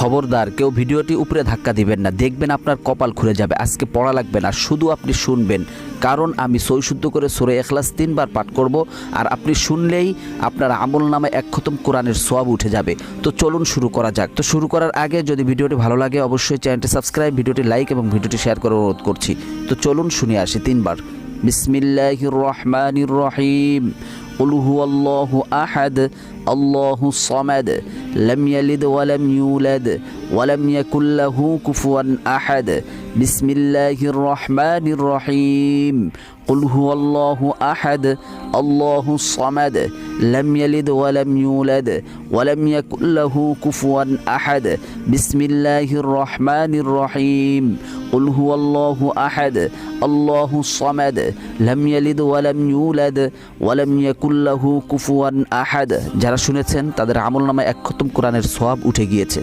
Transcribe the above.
খবরদার কেউ ভিডিওটি উপরে ধাক্কা দিবেন না, দেখবেন আপনার কপাল খুলে যাবে। আজকে পড়া লাগবে না, শুধু আপনি শুনবেন, কারণ আমি সই শুদ্ধ করে সূরা ইখলাস 3 বার পাঠ করব, আর আপনি শুনলেই আপনার আমল নামায় 1 খতম কোরআনের সওয়াব উঠে যাবে। তো চলুন শুরু করা যাক। তো শুরু করার আগে যদি ভিডিওটি ভালো লাগে অবশ্যই চ্যানেলটি সাবস্ক্রাইব, ভিডিওটি লাইক এবং ভিডিওটি শেয়ার করার অনুরোধ করছি। তো চলুন শুনে আসি 3 বার। বিসমিল্লাহির রহমানির রহিম। قل هو الله أحد الله الصمد لم يلد ولم يولد ولم يكن له كفوا أحد بسم الله الرحمن الرحيم قل هو الله أحد الله الصمد لم يلد ولم يولد ولم يكن له كفوا أحد بسم الله الرحمن الرحيم قل هو الله أحد الله الصمد لم يلد ولم يولد ولم يكن له كفوا أحد। যারা শুনেছেন তাদের আমলনামায় 1 খতম কোরআনের সওয়াব উঠে গিয়েছে।